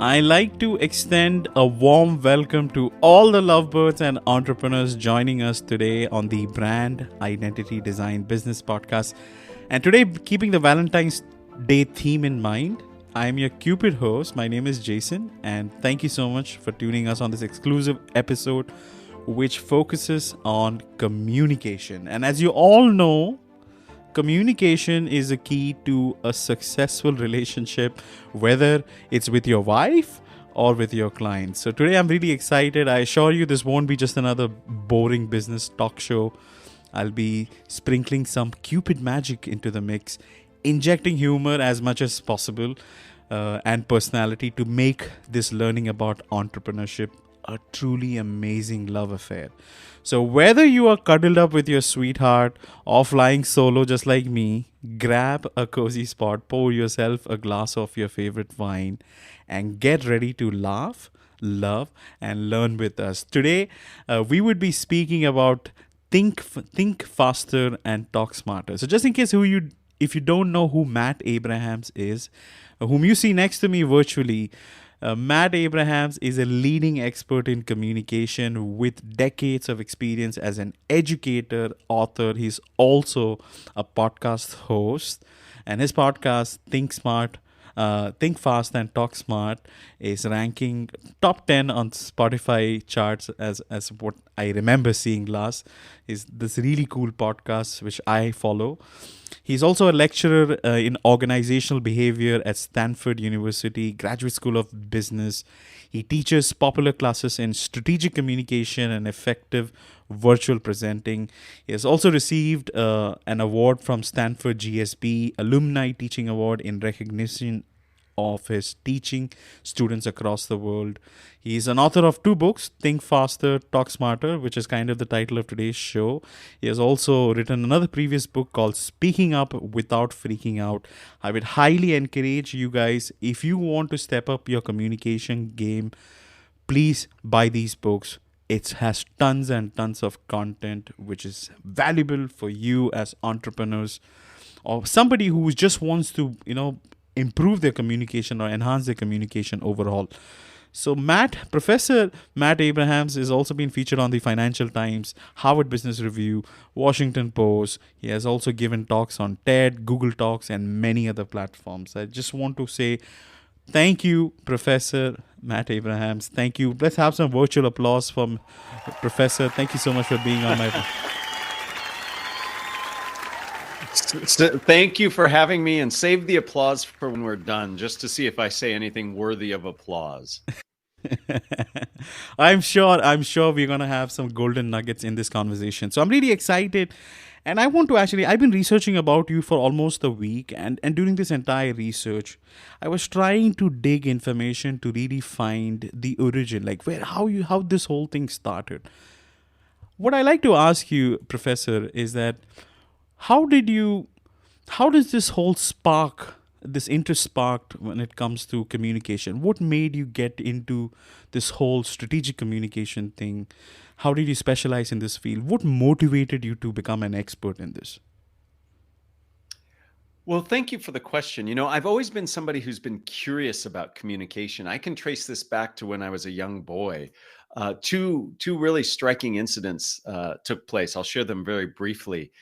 I like to extend a warm welcome to all the lovebirds and entrepreneurs joining us today on the Brand Identity Design Business Podcast. And today, keeping the Valentine's Day theme in mind, I am your Cupid host. My name is Jason, and thank you so much for tuning us on this exclusive episode, which focuses on communication. And as you all know, communication is a key to a successful relationship, whether it's with your wife or with your clients. So today I'm really excited. I assure you this won't be just another boring business talk show. I'll be sprinkling some Cupid magic into the mix, injecting humor as much as possible and personality to make this learning about entrepreneurship a truly amazing love affair. So, whether you are cuddled up with your sweetheart or flying solo just like me, grab a cozy spot, pour yourself a glass of your favorite wine, and get ready to laugh, love, and learn with us. Today, we would be speaking about think faster and talk smarter. So, just in case if you don't know who Matt Abrahams is, whom you see next to me virtually, Matt Abrahams is a leading expert in communication with decades of experience as an educator, author. He's also a podcast host, and his podcast, Think Fast and Talk Smart, is ranking top 10 on Spotify charts as what I remember seeing last. Is this really cool podcast which I follow. He's also a lecturer in organizational behavior at Stanford University, Graduate School of Business. He teaches popular classes in strategic communication and effective virtual presenting. He has also received an award from Stanford GSB Alumni Teaching Award in recognition of his teaching students across the world. He is an author of 2 books, Think Faster, Talk Smarter, which is kind of the title of today's show. He has also written another previous book called Speaking Up Without Freaking Out. I would highly encourage you guys, if you want to step up your communication game, please buy these books. It has tons and tons of content which is valuable for you as entrepreneurs or somebody who just wants to, improve their communication or enhance their communication overall. So Professor Matt Abrahams has also been featured on the Financial Times, Harvard Business Review, Washington Post. He has also given talks on TED, Google Talks, and many other platforms. I just want to say thank you, Professor Matt Abrahams. Thank you. Let's have some virtual applause from Professor. Thank you so much for being on my... So thank you for having me, and save the applause for when we're done, just to see if I say anything worthy of applause. I'm sure we're going to have some golden nuggets in this conversation. So I'm really excited. And I want to I've been researching about you for almost a week. And during this entire research, I was trying to dig information to really find the origin, like how this whole thing started. What I like to ask you, Professor, is that how does this interest sparked when it comes to communication? What made you get into this whole strategic communication thing? How did you specialize in this field? What motivated you to become an expert in this? Well, thank you for the question. I've always been somebody who's been curious about communication. I can trace this back to when I was a young boy. Two really striking incidents took place. I'll share them very briefly.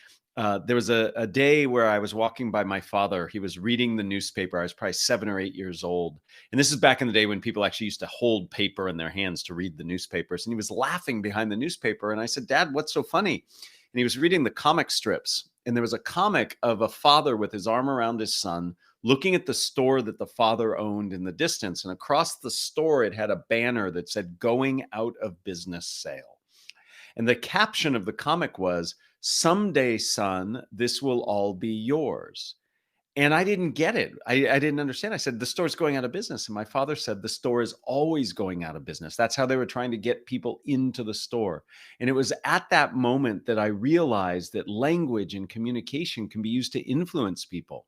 There was a day where I was walking by my father. He was reading the newspaper. I was probably 7 or 8 years old. And this is back in the day when people actually used to hold paper in their hands to read the newspapers. And he was laughing behind the newspaper. And I said, "Dad, what's so funny?" And he was reading the comic strips. And there was a comic of a father with his arm around his son, looking at the store that the father owned in the distance. And across the store, it had a banner that said, "Going out of business sale." And the caption of the comic was, "Someday, son, this will all be yours." And I didn't get it. I didn't understand. I said, "The store's going out of business." And my father said, "The store is always going out of business." That's how they were trying to get people into the store. And it was at that moment that I realized that language and communication can be used to influence people.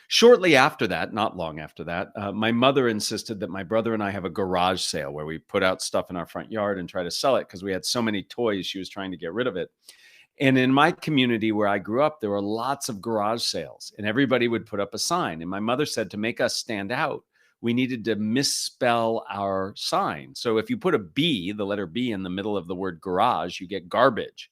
Shortly after that, not long after that, my mother insisted that my brother and I have a garage sale where we put out stuff in our front yard and try to sell it because we had so many toys. She was trying to get rid of it. And in my community where I grew up, there were lots of garage sales, and everybody would put up a sign. And my mother said, to make us stand out, we needed to misspell our sign. So if you put a B, the letter B, in the middle of the word garage, you get garbage.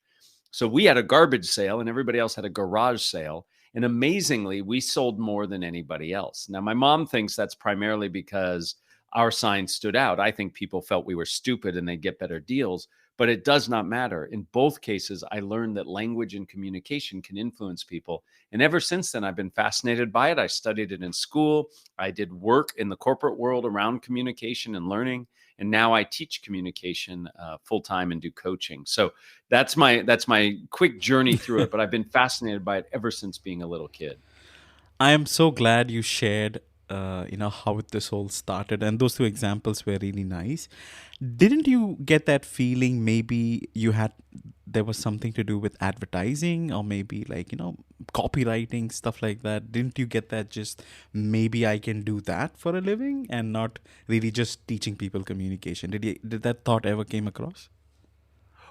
So we had a garbage sale and everybody else had a garage sale. And amazingly, we sold more than anybody else. Now, my mom thinks that's primarily because our sign stood out. I think people felt we were stupid and they'd get better deals, but it does not matter. In both cases, I learned that language and communication can influence people. And ever since then, I've been fascinated by it. I studied it in school. I did work in the corporate world around communication and learning. And now I teach communication full time and do coaching. So that's my quick journey through it. But I've been fascinated by it ever since being a little kid. I am so glad you shared, how this all started, and those two examples were really nice. Didn't you get that feeling maybe there was something to do with advertising or maybe like, copywriting, stuff like that? Didn't you get that just maybe I can do that for a living and not really just teaching people communication? Did that thought ever came across?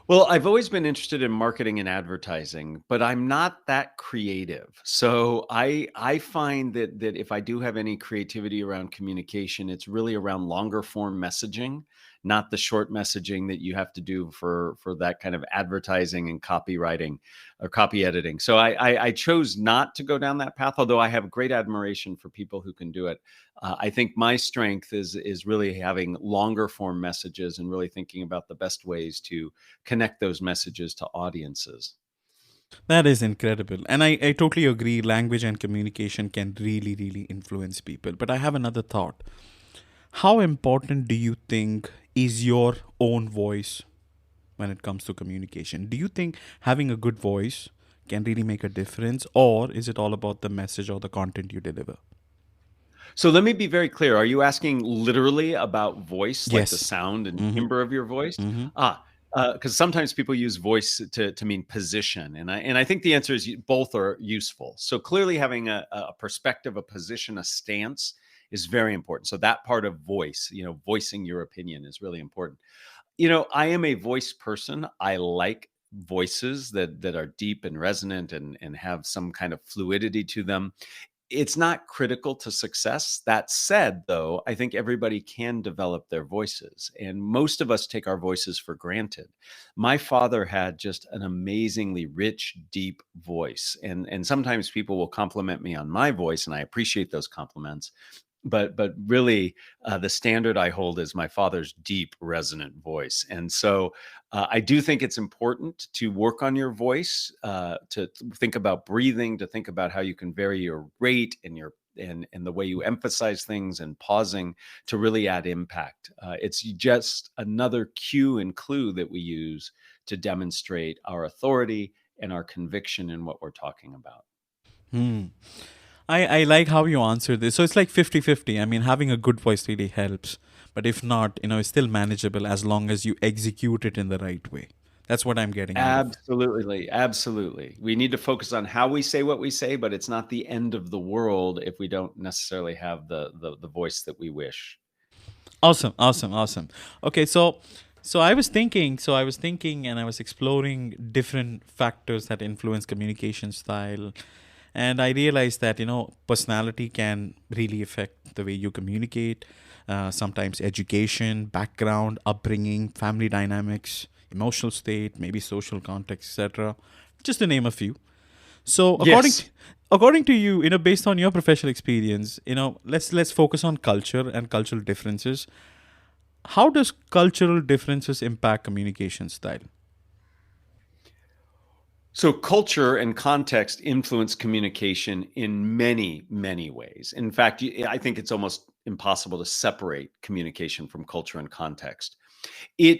Well, I've always been interested in marketing and advertising, but I'm not that creative. So I find that if I do have any creativity around communication, it's really around longer form messaging, not the short messaging that you have to do for that kind of advertising and copywriting or copy editing. So I chose not to go down that path, although I have great admiration for people who can do it. I think my strength is really having longer form messages and really thinking about the best ways to connect those messages to audiences. That is incredible. And I totally agree. Language and communication can really, really influence people. But I have another thought. How important do you think is your own voice when it comes to communication? Do you think having a good voice can really make a difference, or is it all about the message or the content you deliver? So let me be very clear. Are you asking literally about voice, like the Yes. sound and Mm-hmm. timbre of your voice? Mm-hmm. Ah, because sometimes people use voice to mean position, and I think the answer is both are useful. So clearly, having a perspective, a position, a stance is very important. So that part of voice, voicing your opinion is really important. I am a voice person. I like voices that are deep and resonant and have some kind of fluidity to them. It's not critical to success. That said, though, I think everybody can develop their voices, and most of us take our voices for granted. My father had just an amazingly rich, deep voice, and sometimes people will compliment me on my voice, and I appreciate those compliments. But really, the standard I hold is my father's deep, resonant voice, and so I do think it's important to work on your voice, to think about breathing, to think about how you can vary your rate and and the way you emphasize things and pausing to really add impact. It's just another cue and clue that we use to demonstrate our authority and our conviction in what we're talking about. Hmm. I like how you answered this. So it's like 50-50. I mean, having a good voice really helps. But if not, it's still manageable as long as you execute it in the right way. That's what I'm getting out of it. Absolutely, absolutely. We need to focus on how we say what we say, but it's not the end of the world if we don't necessarily have the voice that we wish. Awesome, awesome, awesome. Okay, so I was thinking and I was exploring different factors that influence communication style. And I realized that, personality can really affect the way you communicate. Sometimes education, background, upbringing, family dynamics, emotional state, maybe social context, etc. Just to name a few. So Yes. according to you, based on your professional experience, let's focus on culture and cultural differences. How does cultural differences impact communication style? So culture and context influence communication in many, many ways. In fact, I think it's almost impossible to separate communication from culture and context. It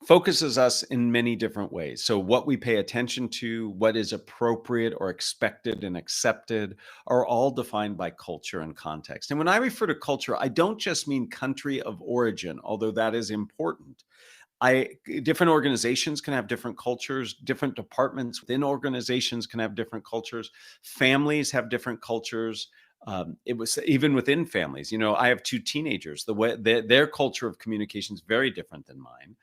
focuses us in many different ways. So, what we pay attention to, what is appropriate or expected and accepted, are all defined by culture and context. And when I refer to culture, I don't just mean country of origin, although that is important. Different organizations can have different cultures, different departments within organizations can have different cultures, families have different cultures. It was even within families. I have two teenagers. The way their culture of communication is very different than mine.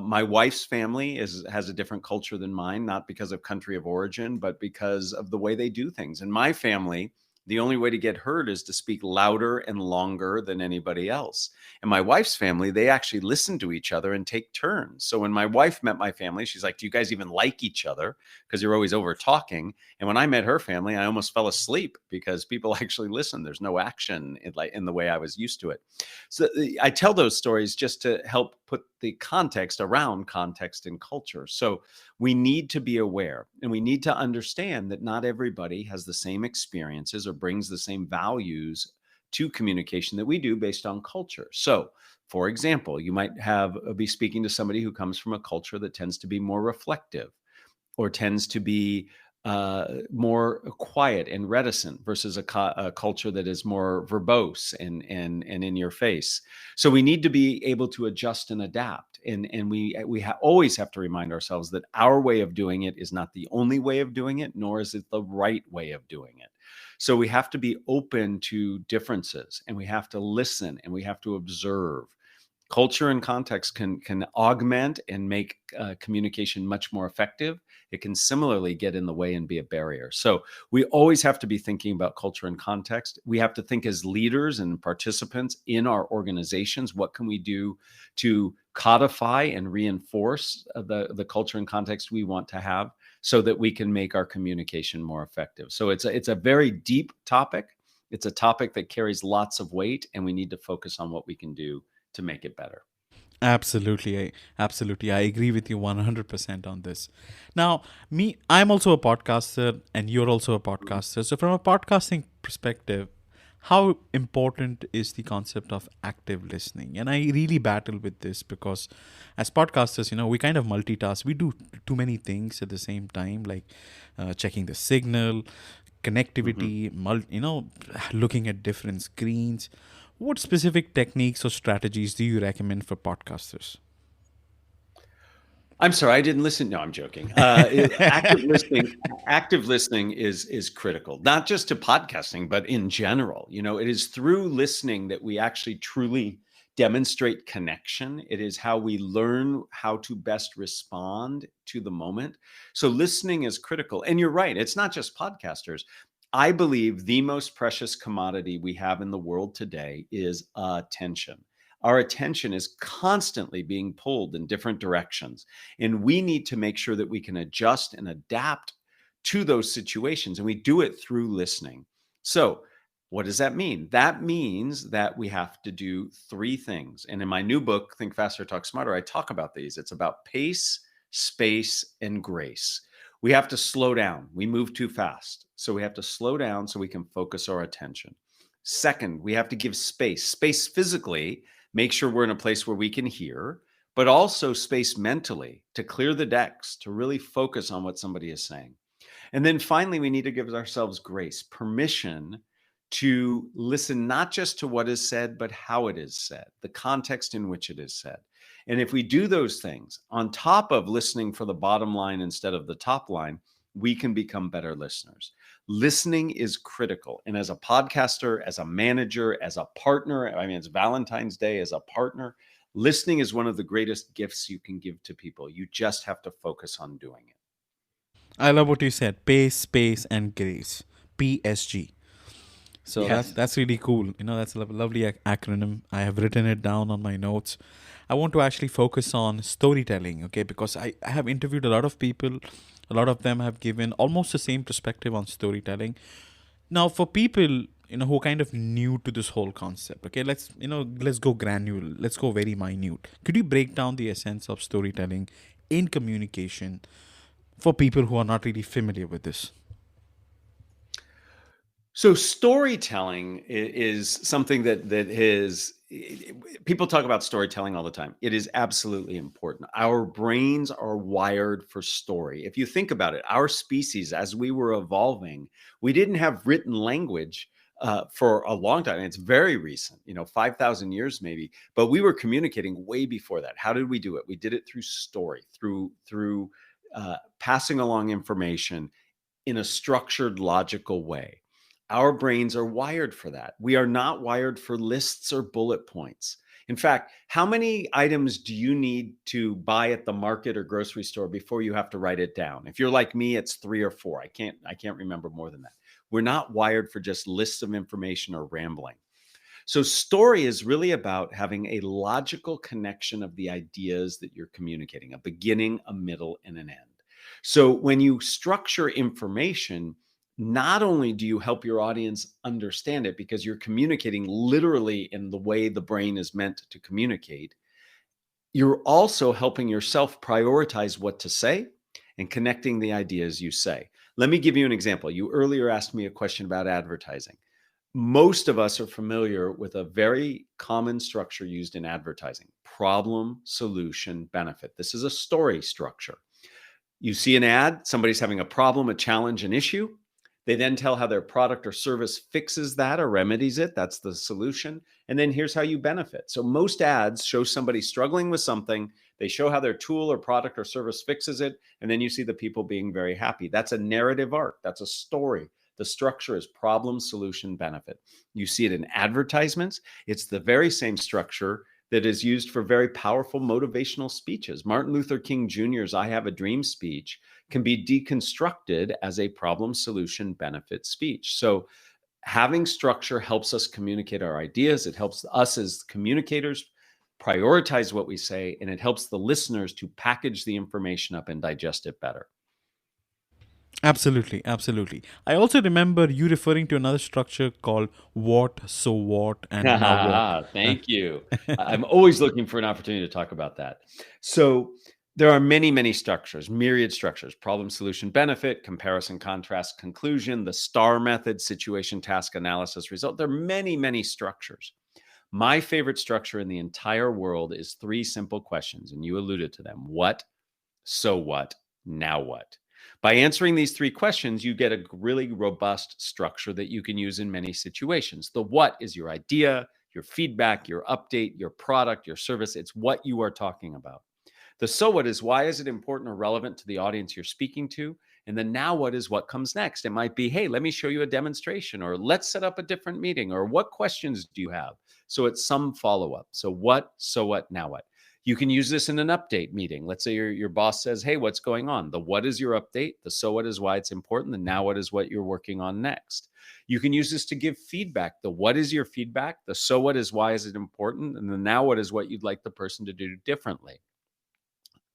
My wife's family has a different culture than mine, not because of country of origin, but because of the way they do things. In my family, The only way to get heard is to speak louder and longer than anybody else. And my wife's family, they actually listen to each other and take turns. So when my wife met my family, she's like, "Do you guys even like each other? Because you're always over talking." And when I met her family, I almost fell asleep because people actually listen. There's no action in the way I was used to it. So I tell those stories just to help put the context around context and culture. So we need to be aware, and we need to understand that not everybody has the same experiences or brings the same values to communication that we do based on culture. So, for example, you might have be speaking to somebody who comes from a culture that tends to be more reflective or tends to be more quiet and reticent versus a culture that is more verbose and in your face. So we need to be able to adjust and adapt, and always have to remind ourselves that our way of doing it is not the only way of doing it, nor is it the right way of doing it. So we have to be open to differences, and we have to listen, and we have to observe. Culture and context can augment and make communication much more effective. It can similarly get in the way and be a barrier. So we always have to be thinking about culture and context. We have to think as leaders and participants in our organizations. What can we do to codify and reinforce the culture and context we want to have, so that we can make our communication more effective? So it's a very deep topic. It's a topic that carries lots of weight, and we need to focus on what we can do to make it better. Absolutely. I agree with you 100% on this. Now, I'm also a podcaster and you're also a podcaster. So, from a podcasting perspective, how important is the concept of active listening? And I really battle with this because as podcasters, we kind of multitask. We do too many things at the same time, like checking the signal, Mhm. connectivity, looking at different screens. What specific techniques or strategies do you recommend for podcasters? I'm sorry, I didn't listen. No, I'm joking. Active listening is critical, not just to podcasting, but in general. It is through listening that we actually truly demonstrate connection. It is how we learn how to best respond to the moment. So listening is critical. And you're right, it's not just podcasters. I believe the most precious commodity we have in the world today is attention. Our attention is constantly being pulled in different directions. And we need to make sure that we can adjust and adapt to those situations. And we do it through listening. So, what does that mean? That means that we have to do three things. And in my new book, Think Faster, Talk Smarter, I talk about these. It's about pace, space, and grace. We have to slow down. We move too fast. So we have to slow down so we can focus our attention. Second, we have to give space physically, make sure we're in a place where we can hear, but also space mentally to clear the decks, to really focus on what somebody is saying. And then finally, we need to give ourselves grace, permission to listen not just to what is said, but how it is said, the context in which it is said. And if we do those things on top of listening for the bottom line instead of the top line, we can become better listeners. Listening is critical. And as a podcaster, as a manager, as a partner, I mean, it's Valentine's Day, as a partner, listening is one of the greatest gifts you can give to people. You just have to focus on doing it. I love what you said: pace, space, and grace. PSG. So that's Yes. that's really cool. That's a lovely acronym. I have written it down on my notes. I want to actually focus on storytelling, okay? Because I have interviewed a lot of people. A lot of them have given almost the same perspective on storytelling. Now, for people who are kind of new to this whole concept, okay, let's go granular. Let's go very minute. Could you break down the essence of storytelling in communication for people who are not really familiar with this? So storytelling is something that is people talk about storytelling all the time. It is absolutely important. Our brains are wired for story. If you think about it, our species, as we were evolving, we didn't have written language for a long time. It's very recent, 5,000 years maybe, but we were communicating way before that. How did we do it? We did it through story, through passing along information in a structured, logical way. Our brains are wired for that. We are not wired for lists or bullet points. In fact, how many items do you need to buy at the market or grocery store before you have to write it down? If you're like me, it's 3 or 4. I can't remember more than that. We're not wired for just lists of information or rambling. So, story is really about having a logical connection of the ideas that you're communicating, a beginning, a middle, and an end. So, when you structure information, not only do you help your audience understand it because you're communicating literally in the way the brain is meant to communicate, you're also helping yourself prioritize what to say and connecting the ideas you say. Let me give you an example. You earlier asked me a question about advertising. Most of us are familiar with a very common structure used in advertising: problem, solution, benefit. This is a story structure. You see an ad, somebody's having a problem, a challenge, an issue. They then tell how their product or service fixes that or remedies it. That's the solution. And then here's how you benefit. So most ads show somebody struggling with something. They show how their tool or product or service fixes it. And then you see the people being very happy. That's a narrative arc. That's a story. The structure is problem, solution, benefit. You see it in advertisements. It's the very same structure that is used for very powerful motivational speeches. Martin Luther King Jr.'s I Have a Dream speech can be deconstructed as a problem, solution, benefit speech. So having structure helps us communicate our ideas. It helps us as communicators prioritize what we say, and it helps the listeners to package the information up and digest it better. Absolutely, absolutely. I also remember you referring to another structure called what, so what, and now what. Uh, Thank you. I'm always looking for an opportunity to talk about that. So there are many, many structures, myriad structures: problem, solution, benefit, comparison, contrast, conclusion, the STAR method, situation, task, analysis, result. There are many, many structures. My favorite structure in the entire world is three simple questions, and you alluded to them: what, so what, now what? By answering these three questions, you get a really robust structure that you can use in many situations. The what is your idea, your feedback, your update, your product, your service. It's what you are talking about. The so what is why is it important or relevant to the audience you're speaking to? And the now what is what comes next. It might be, hey, let me show you a demonstration, or let's set up a different meeting, or what questions do you have? So it's some follow up. So what, so what, now what? You can use this in an update meeting. Let's say your boss says, hey, what's going on? The what is your update. The so what is why it's important. The now what is what you're working on next. You can use this to give feedback. The what is your feedback. The so what is why is it important. And the now what is what you'd like the person to do differently.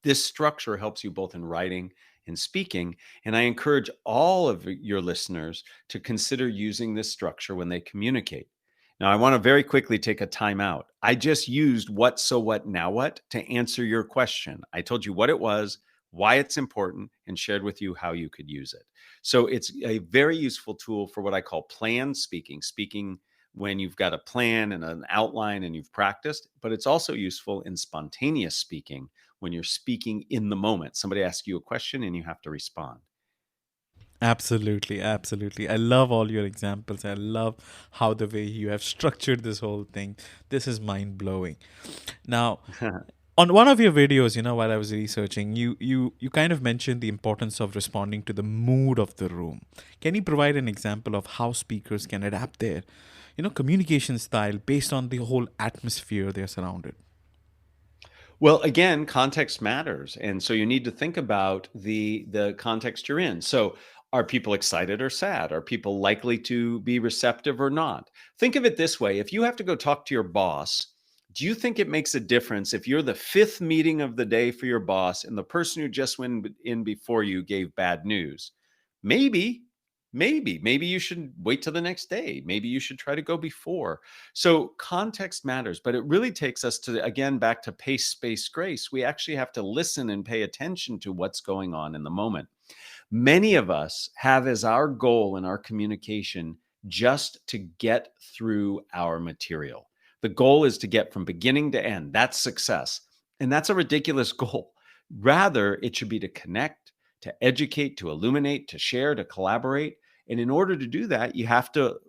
This structure helps you both in writing and speaking. And I encourage all of your listeners to consider using this structure when they communicate. Now, I want to very quickly take a time out. I just used what, so what, now what to answer your question. I told you what it was, why it's important, and shared with you how you could use it. So it's a very useful tool for what I call planned speaking, speaking when you've got a plan and an outline and you've practiced, but it's also useful in spontaneous speaking when you're speaking in the moment. Somebody asks you a question and you have to respond. Absolutely, absolutely. I love all your examples. I love how the way you have structured this whole thing. This is mind blowing. Now, on one of your videos, while I was researching, you kind of mentioned the importance of responding to the mood of the room. Can you provide an example of how speakers can adapt their, communication style based on the whole atmosphere they're surrounded? Well, again, context matters. And so you need to think about the context you're in. So are people excited or sad? Are people likely to be receptive or not? Think of it this way. If you have to go talk to your boss, do you think it makes a difference if you're the fifth meeting of the day for your boss and the person who just went in before you gave bad news? Maybe, maybe you should wait till the next day. Maybe you should try to go before. So context matters, but it really takes us to, again, back to pace, space, grace. We actually have to listen and pay attention to what's going on in the moment. Many of us have as our goal in our communication just to get through our material. The goal is to get from beginning to end. That's success. And that's a ridiculous goal. Rather, it should be to connect, to educate, to illuminate, to share, to collaborate. And in order to do that, you have to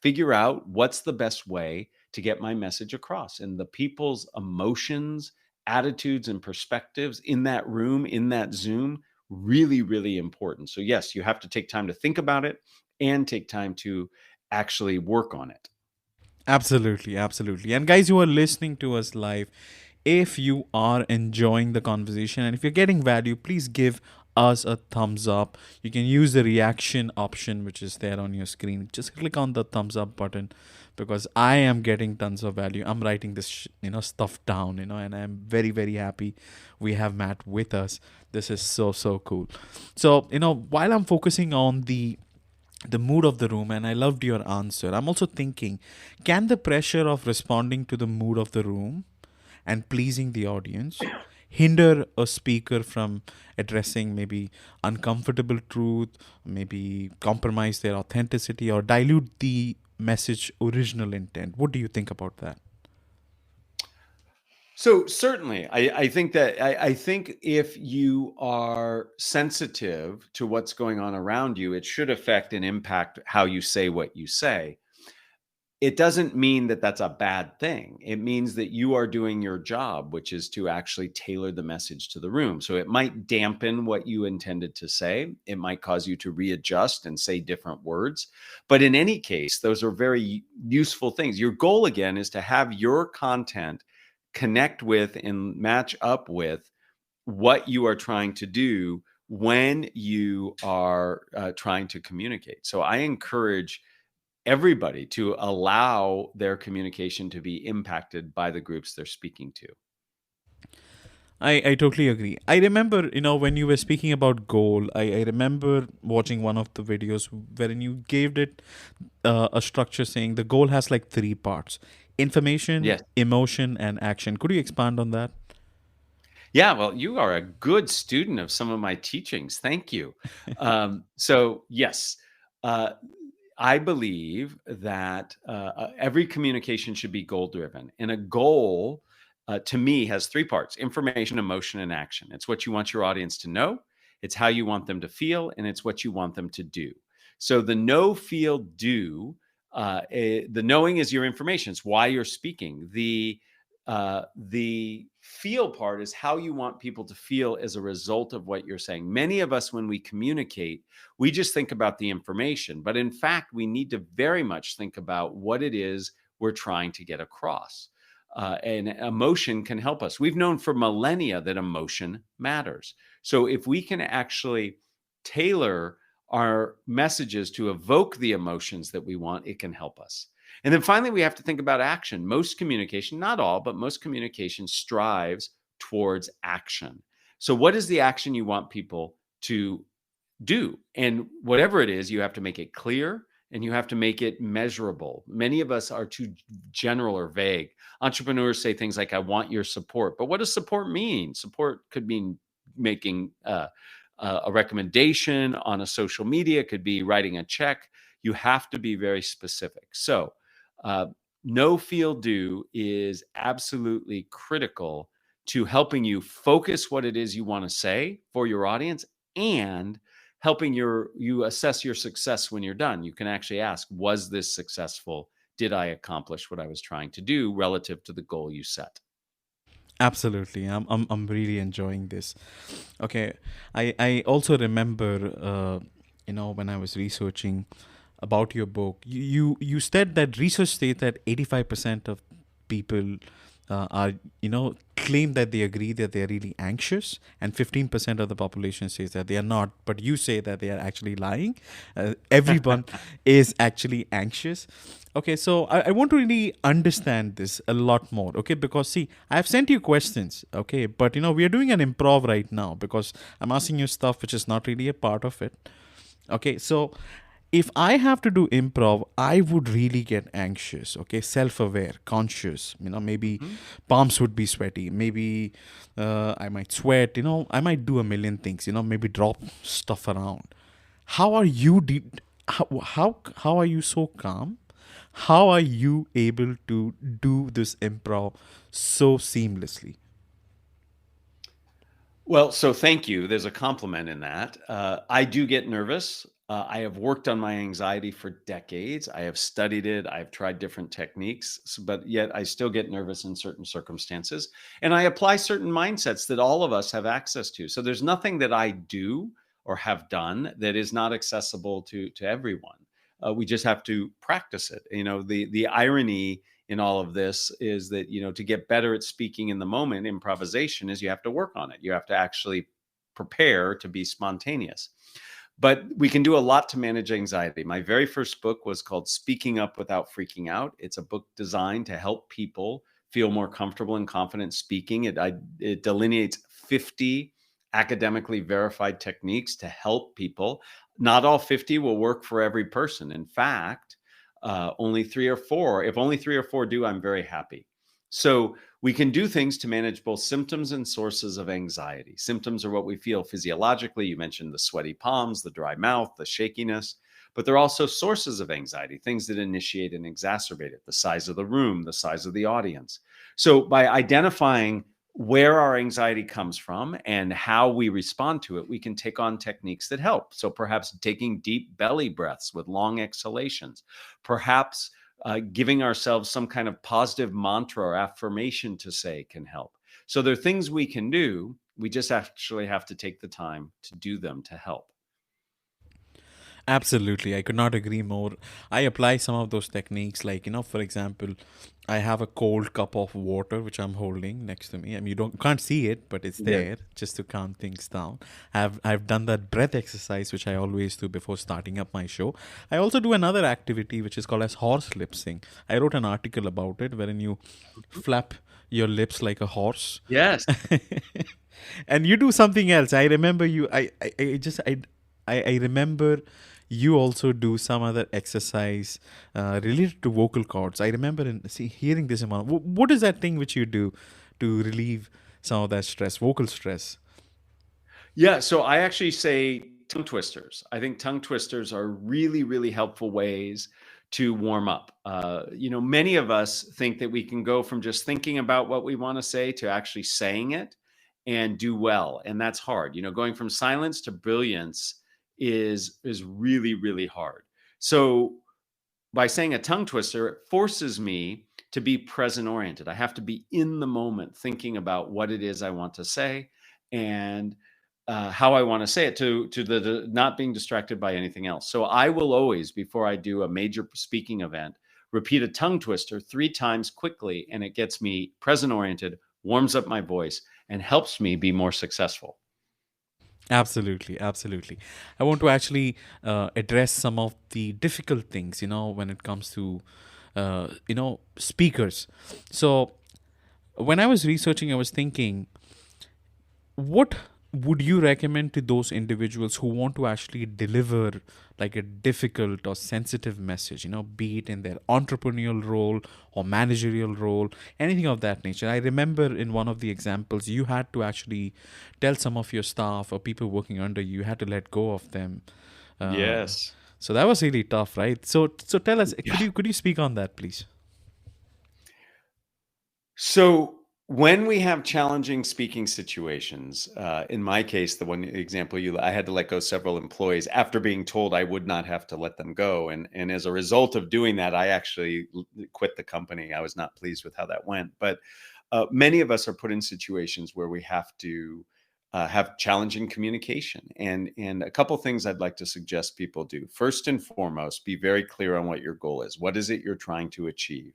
figure out what's the best way to get my message across. And the people's emotions, attitudes, and perspectives in that room, in that Zoom, really, really important. So, yes, you have to take time to think about it and take time to actually work on it. Absolutely, absolutely. And guys who are listening to us live, if you are enjoying the conversation and if you're getting value, please give us a thumbs up. You can use the reaction option which is there on your screen. Just click on the thumbs up button, because I am getting tons of value. I'm writing this stuff down, and I'm very very happy we have Matt with us. This is so cool. So while I'm focusing on the mood of the room, and I loved your answer, I'm also thinking, can the pressure of responding to the mood of the room and pleasing the audience hinder a speaker from addressing maybe uncomfortable truth, maybe compromise their authenticity, or dilute the message original intent? What do you think about that? So certainly, I think if you are sensitive to what's going on around you, it should affect and impact how you say what you say. It doesn't mean that that's a bad thing. It means that you are doing your job, which is to actually tailor the message to the room. So it might dampen what you intended to say. It might cause you to readjust and say different words. But in any case, those are very useful things. Your goal, again, is to have your content connect with and match up with what you are trying to do when you are trying to communicate. So I encourage everybody to allow their communication to be impacted by the groups they're speaking to. I totally agree. I remember, when you were speaking about goal, I remember watching one of the videos wherein you gave it a structure saying the goal has like three parts: information, Yes. emotion, and action. Could you expand on that? Yeah, well, you are a good student of some of my teachings. Thank you. So, yes, uh, I believe that every communication should be goal driven. And a goal, to me, has three parts: information, emotion, and action. It's what you want your audience to know, it's how you want them to feel, and it's what you want them to do. So, the know, feel, do. The knowing is your information. It's why you're speaking. The feel part is how you want people to feel as a result of what you're saying. Many of us, when we communicate, we just think about the information, but in fact, we need to very much think about what it is we're trying to get across. And emotion can help us. We've known for millennia that emotion matters. So if we can actually tailor our messages to evoke the emotions that we want, it can help us. And then finally, we have to think about action. Most communication, not all, but most communication strives towards action. So, what is the action you want people to do? And whatever it is, you have to make it clear and you have to make it measurable. Many of us are too general or vague. Entrepreneurs say things like, I want your support. But what does support mean? Support could mean making a recommendation on a social media, it could be writing a check. You have to be very specific. So, uh, know, feel, do is absolutely critical to helping you focus what it is you want to say for your audience and helping you assess your success when you're done. You can actually ask, was this successful? Did I accomplish what I was trying to do relative to the goal you set? Absolutely. I'm really enjoying this. Okay. I also remember, when I was researching about your book, you said that research states that 85% of people are, claim that they agree that they are really anxious, and 15% of the population says that they are not. But you say that they are actually lying. Everyone is actually anxious. Okay, so I want to really understand this a lot more. Okay, because see, I've sent you questions. Okay, but we are doing an improv right now because I'm asking you stuff which is not really a part of it. Okay, so if I have to do improv, I would really get anxious, okay, self aware, conscious. Maybe Mhm. palms would be sweaty. Maybe I might sweat, I might do a million things, maybe drop stuff around. How are you, how are you so calm? How are you able to do this improv so seamlessly? Well, so thank you. There's a compliment in that. I do get nervous. I have worked on my anxiety for decades. I have studied it. I've tried different techniques, but yet I still get nervous in certain circumstances. And I apply certain mindsets that all of us have access to. So there's nothing that I do or have done that is not accessible to everyone. We just have to practice it. The irony in all of this is that to get better at speaking in the moment, improvisation, is you have to work on it. You have to actually prepare to be spontaneous. But we can do a lot to manage anxiety. My very first book was called Speaking Up Without Freaking Out. It's a book designed to help people feel more comfortable and confident speaking. It delineates 50 academically verified techniques to help people. Not all 50 will work for every person. In fact, only three or four. If only three or four do, I'm very happy. So we can do things to manage both symptoms and sources of anxiety. Symptoms are what we feel physiologically. You mentioned the sweaty palms, the dry mouth, the shakiness, but they're also sources of anxiety, things that initiate and exacerbate it, the size of the room, the size of the audience. So by identifying where our anxiety comes from and how we respond to it, we can take on techniques that help. So perhaps taking deep belly breaths with long exhalations, perhaps giving ourselves some kind of positive mantra or affirmation to say can help. So there are things we can do. We just actually have to take the time to do them to help. Absolutely, I could not agree more. I apply some of those techniques, like, for example, I have a cold cup of water which I'm holding next to me. I mean, can't see it, but it's Yeah. there just to calm things down. I've done that breath exercise which I always do before starting up my show. I also do another activity which is called as horse lip sync. I wrote an article about it wherein you flap your lips like a horse. Yes. And you do something else. I remember you. I just I remember you also do some other exercise related to vocal cords. I remember hearing this amount. What is that thing which you do to relieve some of that stress, vocal stress? Yeah, so I actually say tongue twisters. I think tongue twisters are really, really helpful ways to warm up. Many of us think that we can go from just thinking about what we want to say to actually saying it and do well, and that's hard. Going from silence to brilliance is really, really hard. So by saying a tongue twister, it forces me to be present oriented. I have to be in the moment thinking about what it is I want to say and how I want to say it to the not being distracted by anything else. So I will always, before I do a major speaking event, repeat a tongue twister 3 times quickly, and it gets me present oriented, warms up my voice, and helps me be more successful. Absolutely, absolutely. I want to actually address some of the difficult things, when it comes to, speakers. So when I was researching, I was thinking, what would you recommend to those individuals who want to actually deliver like a difficult or sensitive message, be it in their entrepreneurial role or managerial role, anything of that nature? I remember in one of the examples, you had to actually tell some of your staff or people working under you, you had to let go of them. uh, Yes. so that was really tough, right? So tell us, could you speak on that, please? So when we have challenging speaking situations, in my case, the one example I had to let go several employees after being told I would not have to let them go, and as a result of doing that, I actually quit the company. I was not pleased with how that went, but many of us are put in situations where we have to have challenging communication, and a couple things I'd like to suggest people do. First and foremost, be very clear on what your goal is. What is it you're trying to achieve?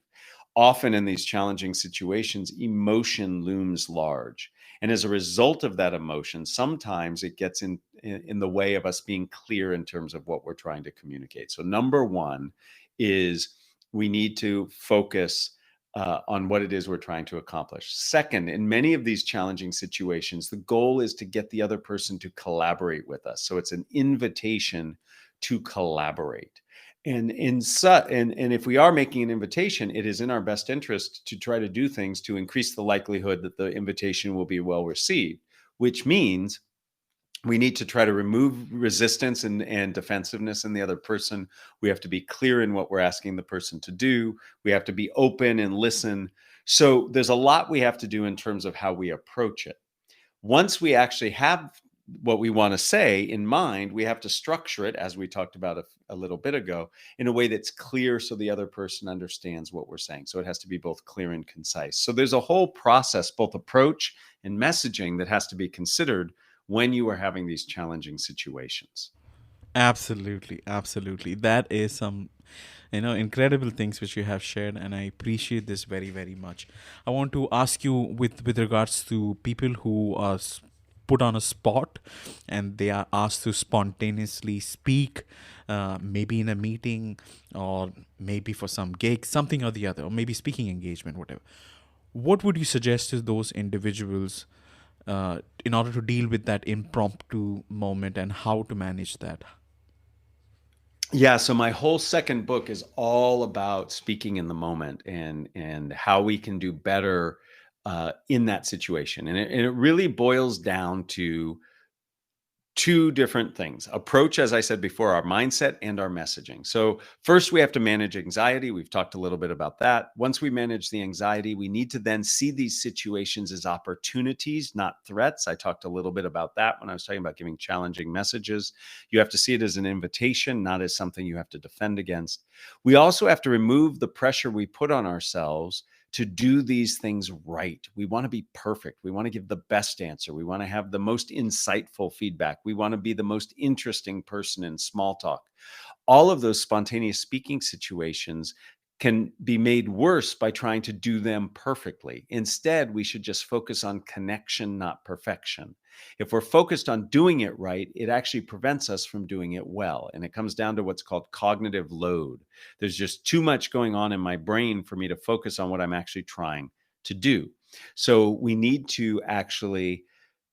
Often in these challenging situations, emotion looms large. And as a result of that emotion, sometimes it gets in the way of us being clear in terms of what we're trying to communicate. So, number one is we need to focus on what it is we're trying to accomplish. Second, in many of these challenging situations, the goal is to get the other person to collaborate with us. So, it's an invitation to collaborate. And if we are making an invitation, it is in our best interest to try to do things to increase the likelihood that the invitation will be well received, which means we need to try to remove resistance and defensiveness in the other person. We have to be clear in what we're asking the person to do. We have to be open and listen. So there's a lot we have to do in terms of how we approach it. Once we actually have what we want to say in mind, we have to structure it, as we talked about a little bit ago, in a way that's clear so the other person understands what we're saying. So it has to be both clear and concise. So there's a whole process, both approach and messaging, that has to be considered when you are having these challenging situations. Absolutely, absolutely. That is some, incredible things which you have shared, and I appreciate this very, very much. I want to ask you with regards to people who are put on a spot and they are asked to spontaneously speak, maybe in a meeting or maybe for some gig, something or the other, or maybe speaking engagement, whatever. What would you suggest to those individuals in order to deal with that impromptu moment and how to manage that? Yeah, so my whole second book is all about speaking in the moment and how we can do better in that situation, and it really boils down to two different things: approach, as I said before, our mindset and our messaging. So first we have to manage anxiety. We've talked a little bit about that. Once we manage the anxiety, we need to then see these situations as opportunities, not threats. I talked a little bit about that when I was talking about giving challenging messages. You have to see it as an invitation, not as something you have to defend against. We also have to remove the pressure we put on ourselves to do these things right. We want to be perfect. We want to give the best answer. We want to have the most insightful feedback. We want to be the most interesting person in small talk. All of those spontaneous speaking situations can be made worse by trying to do them perfectly. Instead, we should just focus on connection, not perfection. If we're focused on doing it right, it actually prevents us from doing it well. And it comes down to what's called cognitive load. There's just too much going on in my brain for me to focus on what I'm actually trying to do. So we need to actually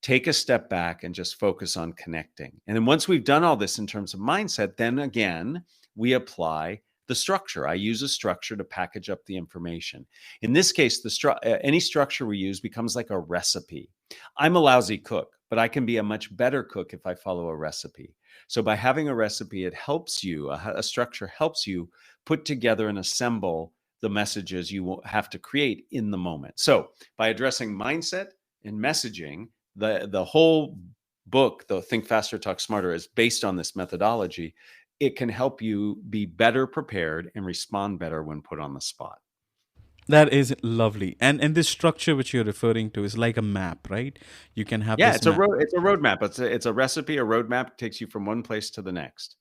take a step back and just focus on connecting. And then once we've done all this in terms of mindset, then again, we apply the structure. I use a structure to package up the information. In this case, any structure we use becomes like a recipe. I'm a lousy cook, but I can be a much better cook if I follow a recipe. So by having a recipe, it helps you, a structure helps you put together and assemble the messages you will have to create in the moment. So by addressing mindset and messaging, the whole book, the Think Faster, Talk Smarter, is based on this methodology. It can help you be better prepared and respond better when put on the spot. That is lovely. And this structure which you're referring to is like a map, right? You can have Yeah, this map. it's a roadmap. It's a recipe, a roadmap takes you from one place to the next.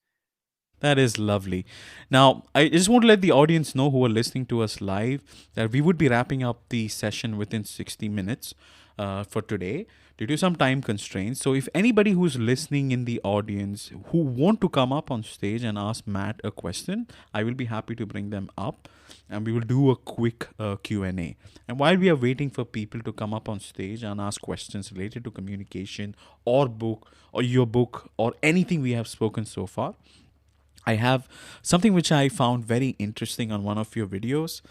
That is lovely. Now, I just want to let the audience know who are listening to us live that we would be wrapping up the session within 60 minutes for today due to some time constraints. So, if anybody who's listening in the audience who want to come up on stage and ask Matt a question, I will be happy to bring them up and we will do a quick Q&A. And while we are waiting for people to come up on stage and ask questions related to communication or book or your book or anything we have spoken so far, I have something which I found very interesting on one of your videos.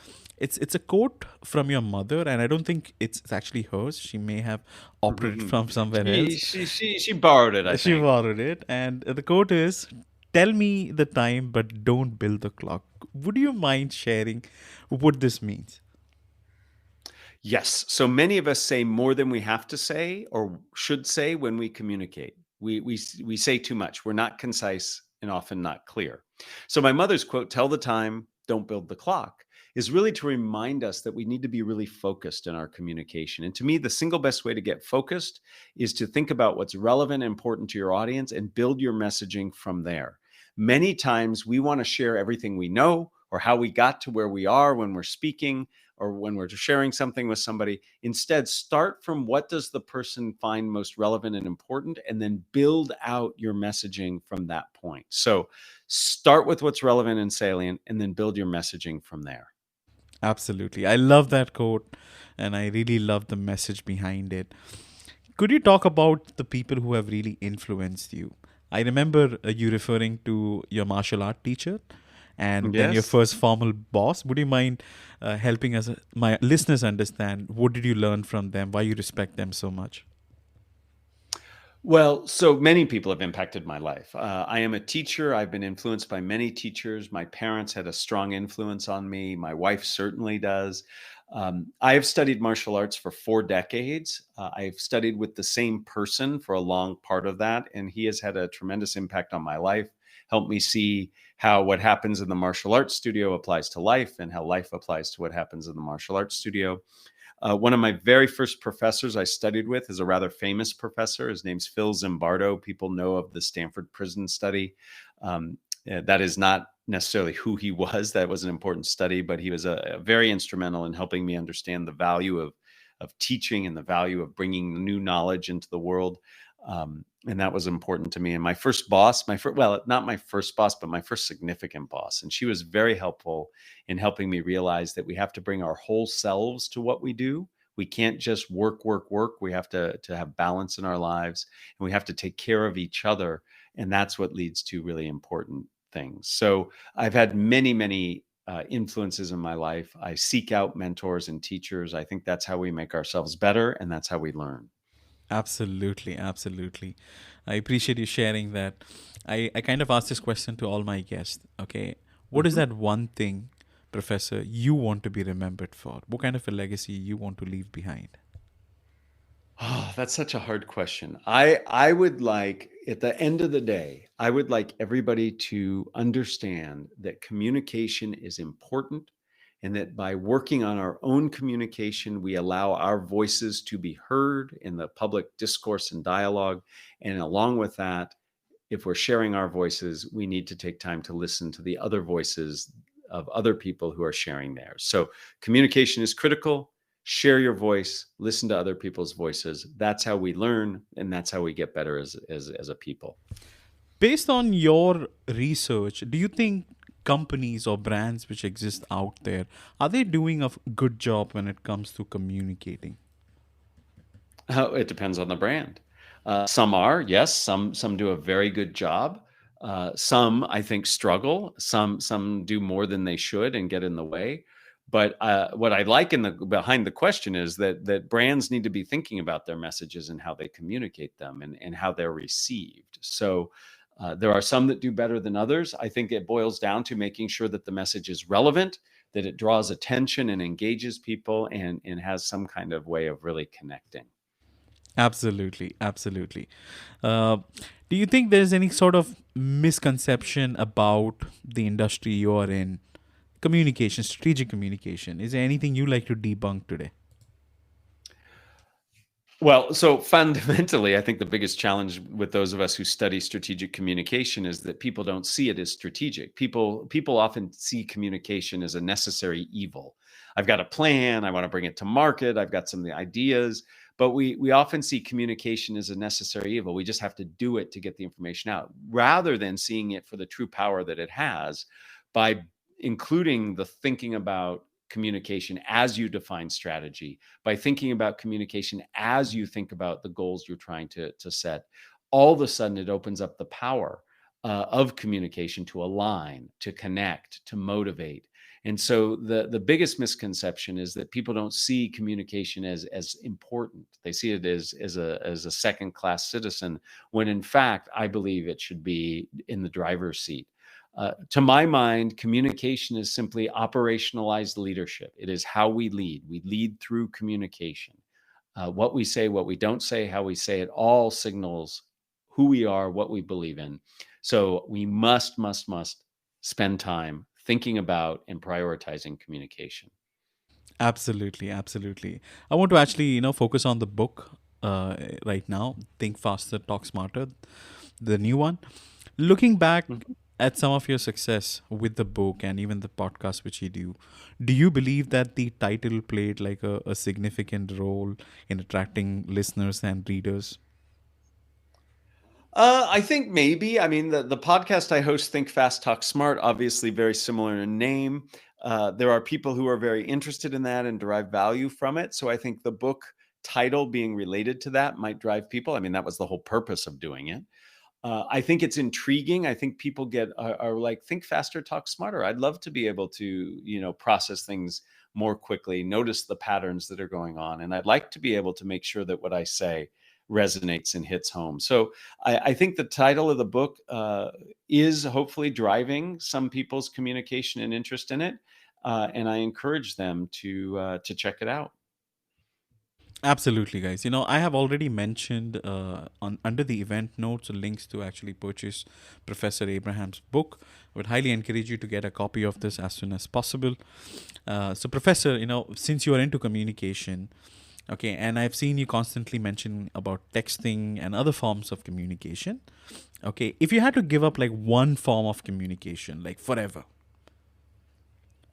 It's a quote from your mother, and I don't think it's actually hers. She may have opted from somewhere she, else. she she she borrowed it, I She think. borrowed it, and the quote is, "Tell me the time, but don't build the clock." Would you mind sharing what this means? Yes. So many of us say more than we have to say or should say when we communicate. We say too much. We're not concise and often not clear. So my mother's quote, "Tell the time, don't build the clock," is really to remind us that we need to be really focused in our communication. And to me, the single best way to get focused is to think about what's relevant and important to your audience and build your messaging from there. Many times we want to share everything we know or how we got to where we are when we're speaking or when we're sharing something with somebody. Instead, start from what does the person find most relevant and important, and then build out your messaging from that point. So start with what's relevant and salient, and then build your messaging from there. Absolutely. I love that quote, and I really love the message behind it. Could you talk about the people who have really influenced you? I remember you referring to your martial art teacher and then your Yes. first formal boss. Would you mind helping us, my listeners, understand what did you learn from them, why you respect them so much? Well, so many people have impacted my life. I am a teacher. I've been influenced by many teachers. My parents had a strong influence on me. My wife certainly does. I have studied martial arts for 4 decades. I've studied with the same person for a long part of that, and he has had a tremendous impact on my life, helped me see how what happens in the martial arts studio applies to life and how life applies to what happens in the martial arts studio. One of my very first professors I studied with is a rather famous professor. His name's Phil Zimbardo. People know of the Stanford prison study. That is not necessarily who he was. That was an important study, but he was a very instrumental in helping me understand the value of of teaching and the value of bringing new knowledge into the world. And that was important to me. And my first boss, well, not my first boss, but my first significant boss. And she was very helpful in helping me realize that we have to bring our whole selves to what we do. We can't just work, work, work. We have to have balance in our lives, and we have to take care of each other. And that's what leads to really important things. So I've had many, many influences in my life. I seek out mentors and teachers. I think that's how we make ourselves better, and that's how we learn. Absolutely, absolutely. I appreciate you sharing that. I kind of ask this question to all my guests. Okay. What is Mhm. that one thing, Professor, you want to be remembered for? What kind of a legacy you want to leave behind? Oh, that's such a hard question. I would like, at the end of the day, I would like everybody to understand that communication is important, and that by working on our own communication, we allow our voices to be heard in the public discourse and dialogue. And along with that, if we're sharing our voices, we need to take time to listen to the other voices of other people who are sharing theirs. So communication is critical. Share your voice, listen to other people's voices. That's how we learn, and that's how we get better as a people. Based on your research, do you think companies or brands which exist out there are they doing a good job when it comes to communicating? It depends on the brand. Some are, yes. Some do a very good job. Some, I think, struggle. Some do more than they should and get in the way. But what I like in the behind the question is that brands need to be thinking about their messages and how they communicate them, and how they're received. So there are some that do better than others. I think it boils down to making sure that the message is relevant, that it draws attention and engages people, and has some kind of way of really connecting. Absolutely, absolutely. Uh, do you think there's any sort of misconception about the industry you are in? Communication, strategic communication. Is there anything you like to debunk today? Well, so fundamentally, I think the biggest challenge with those of us who study strategic communication is that people don't see it as strategic. People often see communication as a necessary evil. I've got a plan, I want to bring it to market, I've got some of the ideas, but we often see communication as a necessary evil. We just have to do it to get the information out, rather than seeing it for the true power that it has by including the thinking about communication as you define strategy, by thinking about communication as you think about the goals you're trying to set. All of a sudden it opens up the power of communication to align, to connect, to motivate. And so the biggest misconception is that people don't see communication as important. They see it as a second class citizen, when in fact I believe it should be in the driver's seat. To my mind, communication is simply operationalized leadership. It is how we lead. We lead through communication. What we say, what we don't say, how we say it, all signals who we are, what we believe in. So we must spend time thinking about and prioritizing communication. Absolutely, absolutely. I want to actually, focus on the book right now. Think Faster, Talk Smarter, the new one. Looking back Mhm. at some of your success with the book and even the podcast which you do you believe that the title played like a significant role in attracting listeners and readers? I think maybe. I mean, the podcast I host, Think Fast, Talk Smart, obviously very similar in name. There are people who are very interested in that and derive value from it. So I think the book title being related to that might drive people. I mean, that was the whole purpose of doing it. I think it's intriguing. I think people are like, think faster, talk smarter. I'd love to be able to, process things more quickly, notice the patterns that are going on, and I'd like to be able to make sure that what I say resonates and hits home. So I think the title of the book is hopefully driving some people's communication and interest in it, and I encourage them to check it out. Absolutely, guys. I have already mentioned on under the event notes links to actually purchase Professor Abraham's book. I would highly encourage you to get a copy of this as soon as possible. So, Professor, since you are into communication, okay, and I've seen you constantly mention about texting and other forms of communication. Okay, if you had to give up like one form of communication, like forever,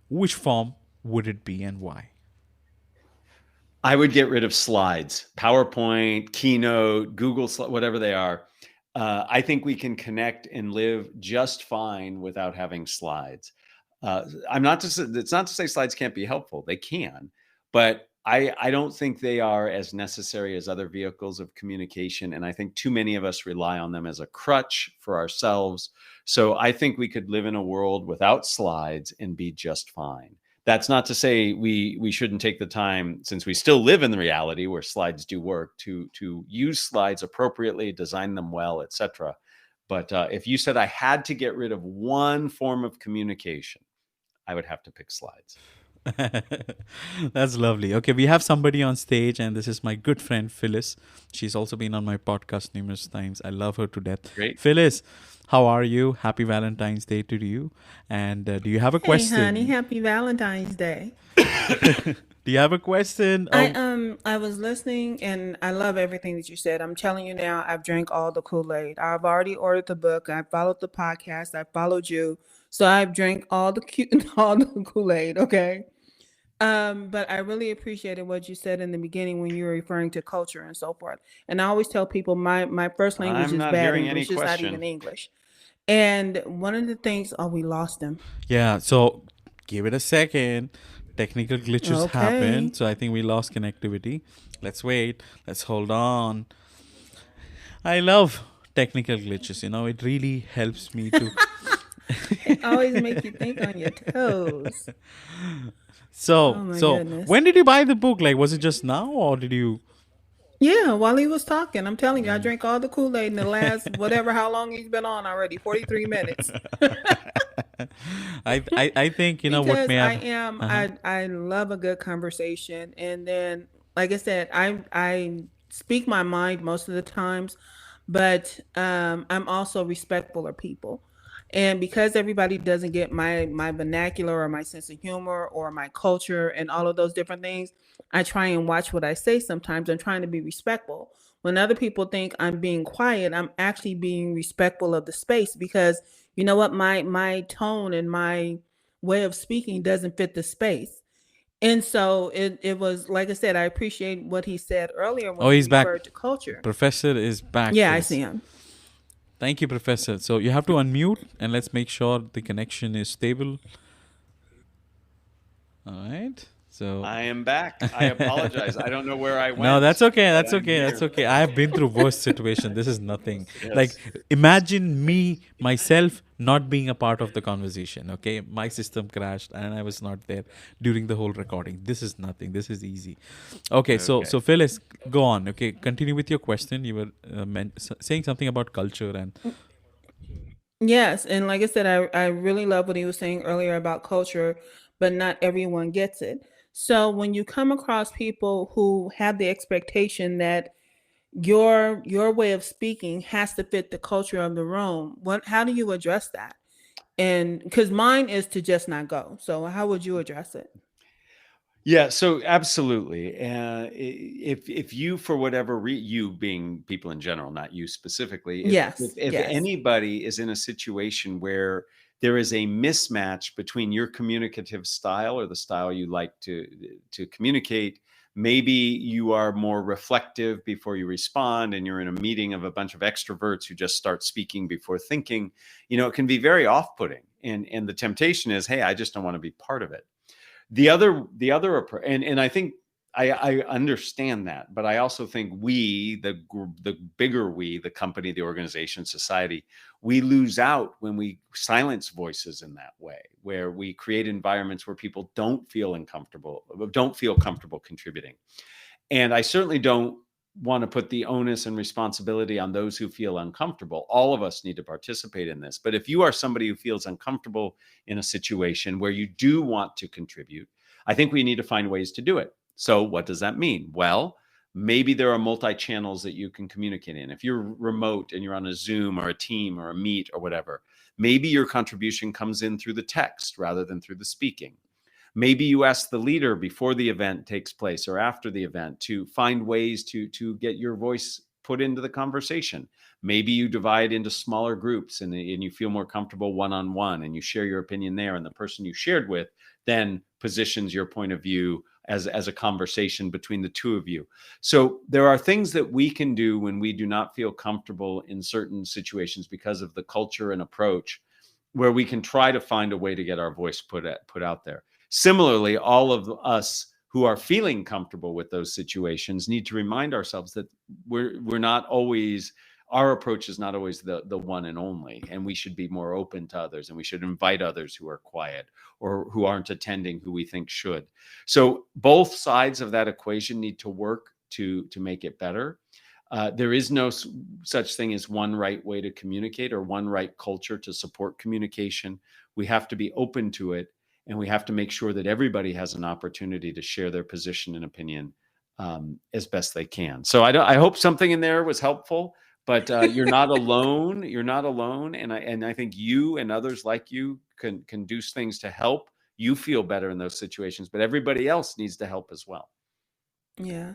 which form would it be and why? I would get rid of slides, PowerPoint, Keynote, Google, whatever they are. I think we can connect and live just fine without having slides. I'm not to say, it's not to say slides can't be helpful. They can, but I don't think they are as necessary as other vehicles of communication. And I think too many of us rely on them as a crutch for ourselves. So I think we could live in a world without slides and be just fine. That's not to say we shouldn't take the time, since we still live in the reality where slides do work, to use slides appropriately, design them well, etc. But if you said I had to get rid of one form of communication, I would have to pick slides. That's lovely. Okay, we have somebody on stage, and this is my good friend Phyllis. She's also been on my podcast numerous times. I love her to death. Great. Phyllis, how are you? Happy Valentine's Day to you. And do you have a Hey, question? honey, happy Valentine's Day. Do you have a question? I was listening and I love everything that you said. I'm telling you now, I've drank all the Kool-Aid. I've already ordered the book. I followed the podcast. I followed you. So I've drank all the all the Kool-Aid, okay? But I really appreciated what you said in the beginning when you were referring to culture and so forth. And I always tell people my first language I'm is not bad hearing any English. It's not even question. English. And one of the things, oh, we lost him. Yeah, so give it a second. Technical glitches Okay. happened, so I think we lost connectivity. Let's wait. Let's hold on. I love technical glitches. It really helps me to. It always makes you think on your toes. So, Oh my so goodness. when did you buy the book? Like, was it just now, or did you? Yeah, while he was talking, I'm telling you, I drank all the Kool-Aid in the last whatever how long he's been on already, 43 minutes. I think what Because may I have. am Uh-huh. I love a good conversation, and then like I said, I speak my mind most of the times, but I'm also respectful of people. And because everybody doesn't get my vernacular or my sense of humor or my culture and all of those different things, I try and watch what I say sometimes. I'm trying to be respectful. When other people think I'm being quiet, I'm actually being respectful of the space, because you know what, my tone and my way of speaking doesn't fit the space. And so it was like I said, I appreciate what he said earlier when Oh, he he's back. referred to culture. Professor is back, Yeah, I see Phyllis. him. Thank you, Professor. So you have to unmute and let's make sure the connection is stable. All right. So I am back. I apologize. I don't know where I went. no, that's okay. but That's I'm okay. That's here. okay. I have been through worse situation. This is nothing. Yes. Like, imagine me myself not being a part of the conversation. Okay, my system crashed and I was not there during the whole recording. This is nothing. This is easy. Okay. So Okay. Phyllis, go on. Okay, continue with your question. You were saying something about culture and. Yes, and like I said, I really love what he was saying earlier about culture, but not everyone gets it. So when you come across people who have the expectation that your way of speaking has to fit the culture of the room, how do you address that? And because mine is to just not go. So how would you address it? Yeah, so absolutely. If you, for whatever you being people in general, not you specifically, Yes, if yes. anybody is in a situation where there is a mismatch between your communicative style or the style you like to communicate, maybe you are more reflective before you respond, and you're in a meeting of a bunch of extroverts who just start speaking before thinking. It can be very off-putting, and the temptation is, hey, I just don't want to be part of it. The other approach, and I think I understand that, but I also think the bigger we, the company, the organization, society, we lose out when we silence voices in that way, where we create environments where people don't feel comfortable contributing. And I certainly don't want to put the onus and responsibility on those who feel uncomfortable. All of us need to participate in this. But if you are somebody who feels uncomfortable in a situation where you do want to contribute, I think we need to find ways to do it. So what does that mean? Well, maybe there are multi-channels that you can communicate in. If you're remote and you're on a Zoom or a Team or a Meet or whatever, maybe your contribution comes in through the text rather than through the speaking. Maybe you ask the leader before the event takes place or after the event to find ways to get your voice put into the conversation. Maybe you divide into smaller groups and you feel more comfortable one-on-one and you share your opinion there. And the person you shared with then positions your point of view as a conversation between the two of you. So there are things that we can do when we do not feel comfortable in certain situations because of the culture and approach, where we can try to find a way to get our voice put out there. Similarly, all of us who are feeling comfortable with those situations need to remind ourselves that we're not always, our approach is not always the one and only, and we should be more open to others, and we should invite others who are quiet or who aren't attending who we think should. So both sides of that equation need to work to make it better. There is no such thing as one right way to communicate or one right culture to support communication. We have to be open to it, and we have to make sure that everybody has an opportunity to share their position and opinion as best they can. So I hope something in there was helpful, but you're not alone. You're not alone. And I think you and others like you can do things to help you feel better in those situations, but everybody else needs to help as well. Yeah.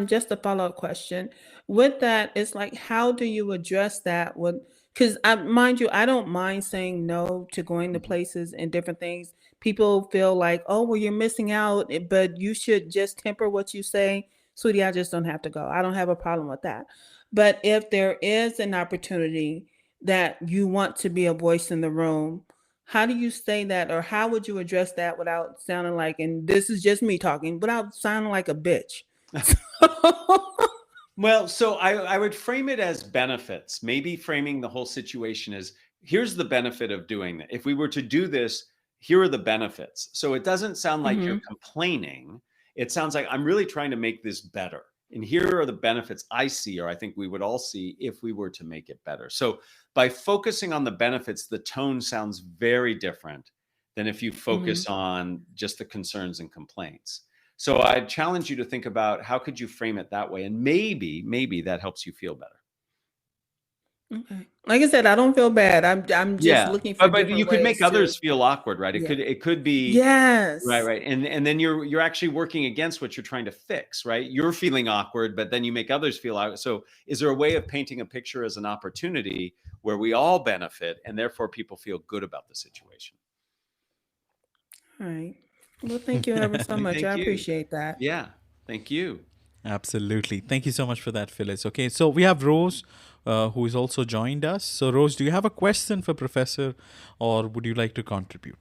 Just a follow-up question. With that, it's like, how do you address that with, because mind you, I don't mind saying no to going to Mhm. places and different things. People feel like, oh, well, you're missing out, but you should just temper what you say. Sweetie, I just don't have to go. I don't have a problem with that. But if there is an opportunity that you want to be a voice in the room, how do you say that, or how would you address that without sounding like, and this is just me talking, without sounding like a bitch? Well, so I would frame it as benefits, maybe framing the whole situation as, here's the benefit of doing that. If we were to do this, here are the benefits. So it doesn't sound like you're Mhm. complaining. It sounds like, I'm really trying to make this better. And here are the benefits I see, or I think we would all see if we were to make it better. So by focusing on the benefits, the tone sounds very different than if you Mhm. focus on just the concerns and complaints. So I challenge you to think about, how could you frame it that way? And maybe that helps you feel better. Okay. Like I said, I don't feel bad. I'm just Yeah. looking for But you different could make ways to. others feel awkward, right? Yeah. It could be right, Yes. right. And then you're actually working against what you're trying to fix, right? You're feeling awkward, but then you make others feel awkward. So is there a way of painting a picture as an opportunity where we all benefit and therefore people feel good about the situation? All right. Well, thank you ever so much. I Thank you. appreciate that. Yeah. Thank you. Absolutely. Thank you so much for that, Phyllis. Okay, so we have Rose, who is also joined us. So, Rose, do you have a question for Professor, or would you like to contribute?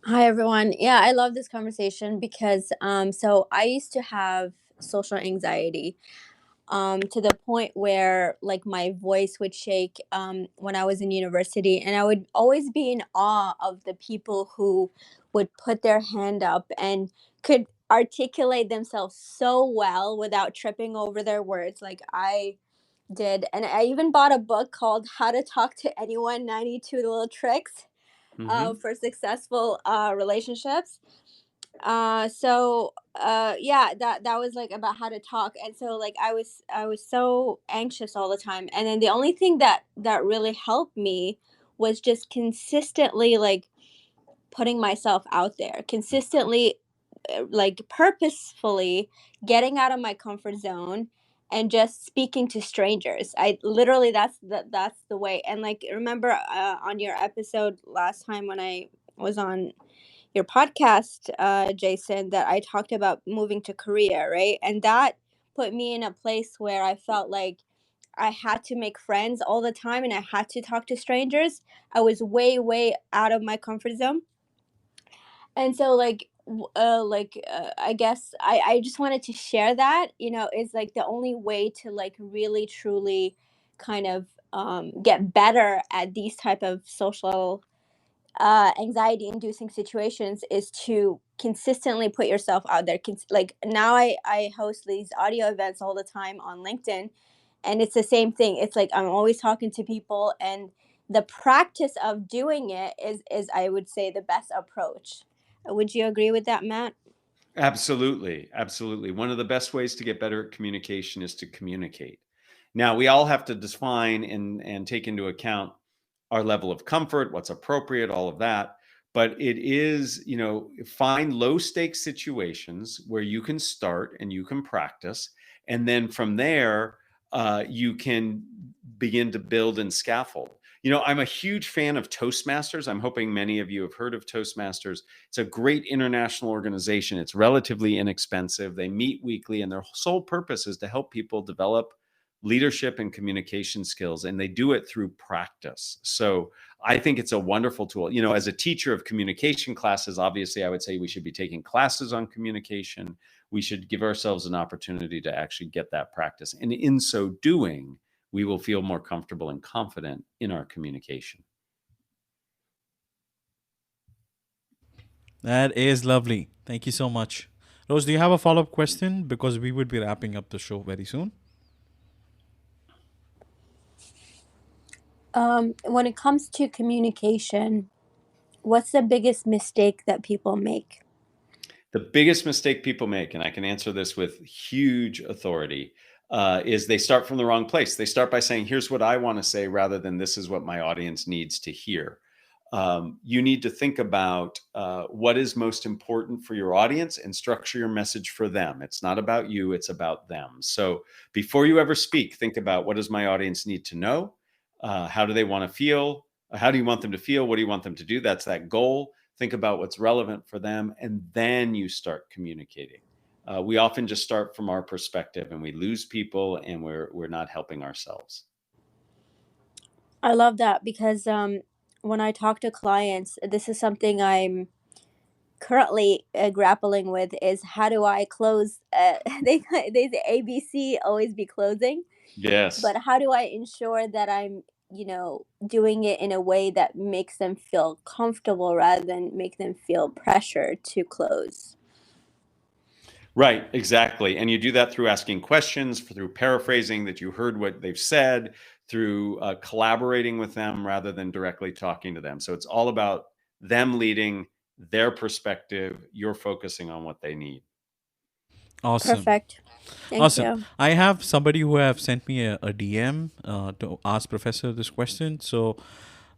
Hi everyone. Yeah, I love this conversation because so I used to have social anxiety to the point where like my voice would shake when I was in university, and I would always be in awe of the people who would put their hand up and could articulate themselves so well without tripping over their words like I did. And I even bought a book called How to Talk to Anyone, 92 Little Tricks Hmm. for successful relationships. Yeah, that was like about how to talk. And so like I was so anxious all the time, and then the only thing that really helped me was just consistently like putting myself out there, consistently like purposefully getting out of my comfort zone and just speaking to strangers. I literally, that's the way. And like, remember on your episode last time when I was on your podcast, Jason, that I talked about moving to Korea, right? And that put me in a place where I felt like I had to make friends all the time and I had to talk to strangers. I was way out of my comfort zone. And so I guess I just wanted to share that, is like the only way to like really truly kind of get better at these type of social anxiety inducing situations is to consistently put yourself out there. Like now I host these audio events all the time on LinkedIn, and it's the same thing. It's like I'm always talking to people, and the practice of doing it is I would say the best approach. Would you agree with that, Matt? Absolutely. Absolutely. One of the best ways to get better at communication is to communicate. Now, we all have to define and take into account our level of comfort, what's appropriate, all of that. But it is, find low stakes situations where you can start and you can practice. And then from there, you can begin to build and scaffold. You know, I'm a huge fan of Toastmasters. I'm hoping many of you have heard of Toastmasters. It's a great international organization. It's relatively inexpensive. They meet weekly, and their sole purpose is to help people develop leadership and communication skills, and they do it through practice. So I think it's a wonderful tool. You know, as a teacher of communication classes, obviously I would say we should be taking classes on communication. We should give ourselves an opportunity to actually get that practice. And in so doing, we will feel more comfortable and confident in our communication. That is lovely. Thank you so much. Rose, do you have a follow-up question? Because we would be wrapping up the show very soon. When it comes to communication, what's the biggest mistake that people make? The biggest mistake people make, and I can answer this with huge authority, is they start from the wrong place. They start by saying, here's what I want to say, rather than this is what my audience needs to hear. You need to think about what is most important for your audience and structure your message for them. It's not about you, it's about them. So before you ever speak, think about, what does my audience need to know? How do they want to feel? How do you want them to feel? What do you want them to do? That's that goal. Think about what's relevant for them, and then you start communicating. We often just start from our perspective, and we lose people, and we're not helping ourselves. I love that, because when I talk to clients, this is something I'm currently grappling with, is how do I close? They say ABC, always be closing. Yes. But how do I ensure that I'm, doing it in a way that makes them feel comfortable rather than make them feel pressure to close? Right, exactly. And you do that through asking questions, through paraphrasing that you heard what they've said, through collaborating with them rather than directly talking to them. So it's all about them leading, their perspective. You're focusing on what they need. Awesome. Perfect. Thank Awesome. you. I have somebody who have sent me a DM to ask Professor this question. So,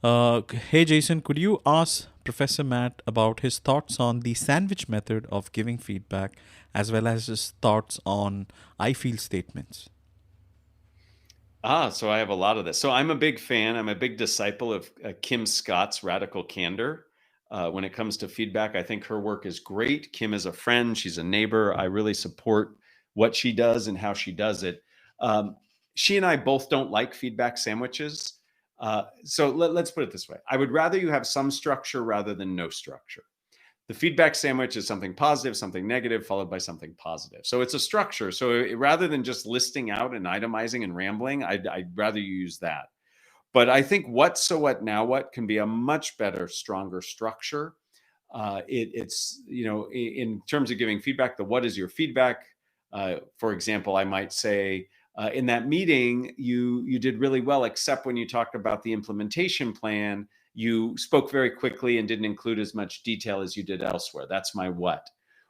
hey Jason, could you ask Professor Matt about his thoughts on the sandwich method of giving feedback, as well as his thoughts on I feel statements? So I have a lot of this. So I'm a big fan. I'm a big disciple of Kim Scott's Radical Candor. When it comes to feedback, I think her work is great. Kim is a friend. She's a neighbor. I really support what she does and how she does it. She and I both don't like feedback sandwiches. So let's put it this way. I would rather you have some structure rather than no structure. The feedback sandwich is something positive, something negative, followed by something positive. So it's a structure. So rather than just listing out and itemizing and rambling, I'd rather you use that. But I think what, so what, now what can be a much better, stronger structure. It's, in terms of giving feedback, the what is your feedback? For example, I might say, in that meeting, you did really well, except when you talked about the implementation plan, you spoke very quickly and didn't include as much detail as you did elsewhere. That's my what.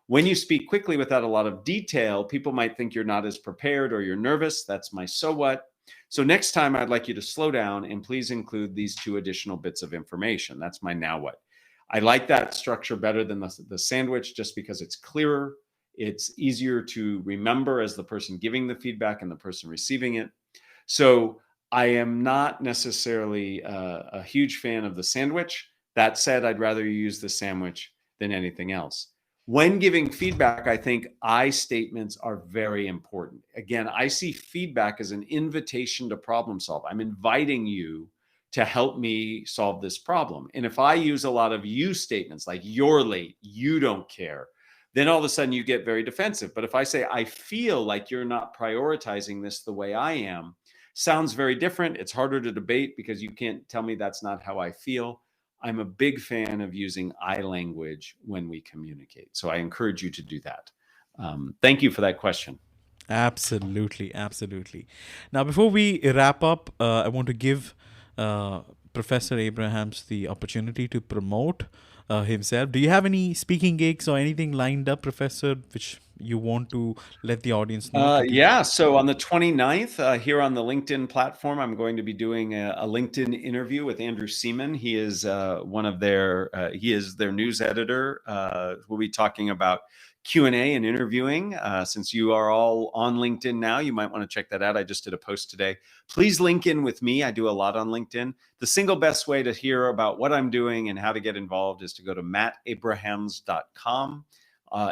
When you speak quickly without a lot of detail, people might think you're not as prepared or you're nervous. That's my so what. So next time I'd like you to slow down and please include these 2 additional bits of information. That's my now what. I like that structure better than the sandwich, just because it's clearer. It's easier to remember as the person giving the feedback and the person receiving it. So I am not necessarily a huge fan of the sandwich. That said, I'd rather you use the sandwich than anything else. When giving feedback, I think I statements are very important. Again, I see feedback as an invitation to problem solve. I'm inviting you to help me solve this problem. And if I use a lot of you statements, like you're late, you don't care, then all of a sudden you get very defensive. But if I say, I feel like you're not prioritizing this the way I am, sounds very different. It's harder to debate because you can't tell me that's not how I feel. I'm a big fan of using I language when we communicate. So I encourage you to do that. Thank you for that question. Absolutely, absolutely. Now, before we wrap up, I want to give Professor Abrahams the opportunity to promote himself. Do you have any speaking gigs or anything lined up, Professor, which you want to let the audience know? Yeah. So on the 29th, here on the LinkedIn platform, I'm going to be doing a LinkedIn interview with Andrew Seaman. He is he is their news editor. We'll be talking about Q&A and interviewing. Since you are all on LinkedIn now, you might want to check that out. I just did a post today. Please link in with me. I do a lot on LinkedIn. The single best way to hear about what I'm doing and how to get involved is to go to mattabrahams.com.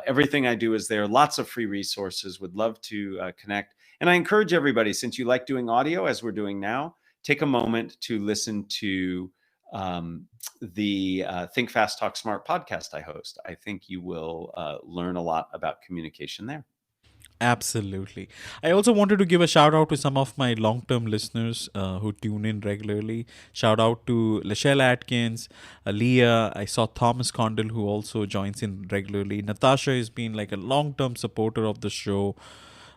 Everything I do is there. Lots of free resources. Would love to connect. And I encourage everybody, since you like doing audio as we're doing now, take a moment to listen to the Think Fast, Talk Smart podcast I host. I think you will learn a lot about communication there. Absolutely. I also wanted to give a shout out to some of my long-term listeners who tune in regularly. Shout out to Lachelle Atkins, Leah. I saw Thomas Condell, who also joins in regularly. Natasha has been like a long-term supporter of the show.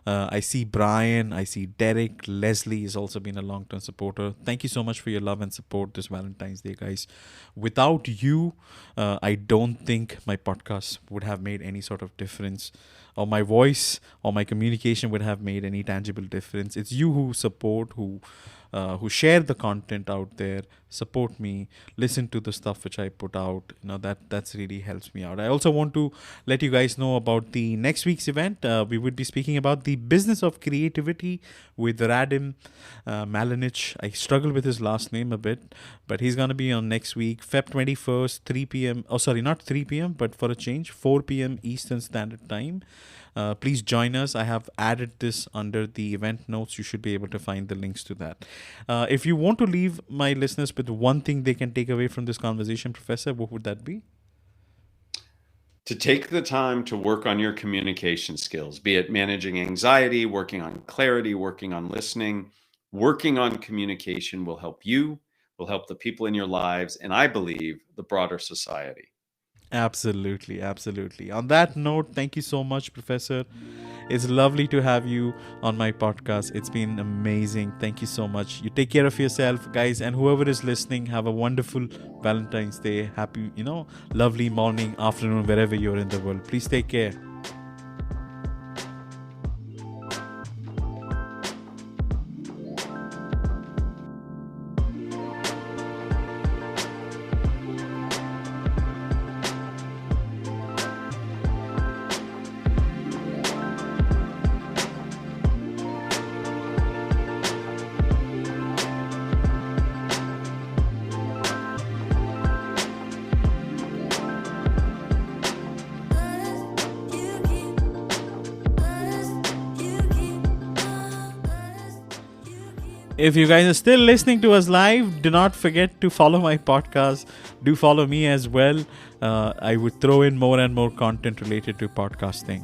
I see Brian, I see Derek, Leslie has also been a long-term supporter. Thank you so much for your love and support this Valentine's Day, guys. Without you, I don't think my podcast would have made any sort of difference, or my voice or my communication would have made any tangible difference. It's you who support, who share the content out there, support me, listen to the stuff which I put out. That's really helps me out. I also want to let you guys know about the next week's event. We would be speaking about the business of creativity with Radim Malinich. I struggle with his last name a bit, but he's going to be on next week, Feb 21st, 3 p.m. Oh, sorry, not 3 p.m., but for a change, 4 p.m. Eastern Standard Time. Please join us. I have added this under the event notes. You should be able to find the links to that. If you want to leave my listeners with one thing they can take away from this conversation, Professor, what would that be? To take the time to work on your communication skills, be it managing anxiety, working on clarity, working on listening, working on communication will help you, will help the people in your lives, and I believe the broader society. Absolutely, absolutely. On that note, thank you so much, Professor. It's lovely to have you on my podcast. It's been amazing. Thank you so much. You take care of yourself, guys, and whoever is listening, have a wonderful Valentine's Day. Happy, lovely morning, afternoon, wherever you're in the world. Please take care. If you guys are still listening to us live, do not forget to follow my podcast. Do follow me as well. I would throw in more and more content related to podcasting.